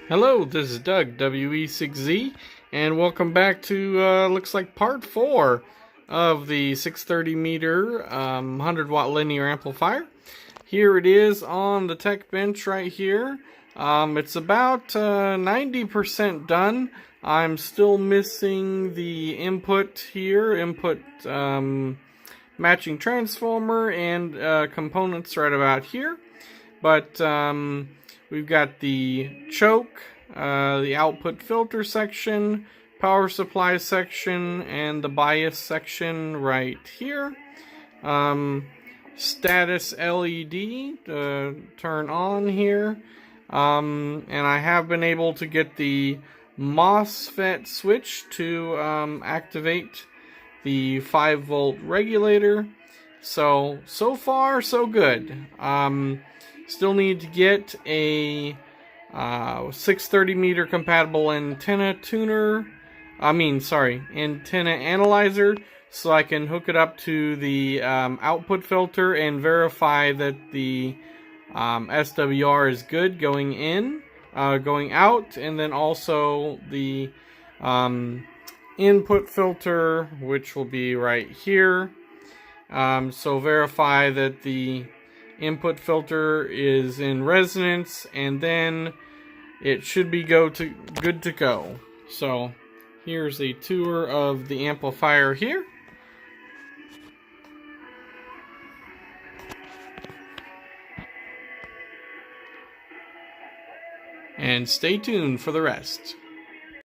Hello, this is Doug, WE6Z, and welcome back to, looks like part 4 of the 630 meter 100 watt linear amplifier. Here it is on the tech bench right here. It's about 90% done. I'm still missing the input here, matching transformer and components right about here. But we've got the choke, the output filter section, power supply section, and the bias section right here. Status LED to turn on here. And I have been able to get the MOSFET switch to activate the 5-volt regulator. So far, so good. Still need to get a 630 meter compatible antenna antenna analyzer, so I can hook it up to the output filter and verify that the SWR is good going in, going out, and then also the input filter, which will be right here. So verify that the input filter is in resonance, and then it should be good to go. So here's a tour of the amplifier here. And stay tuned for the rest.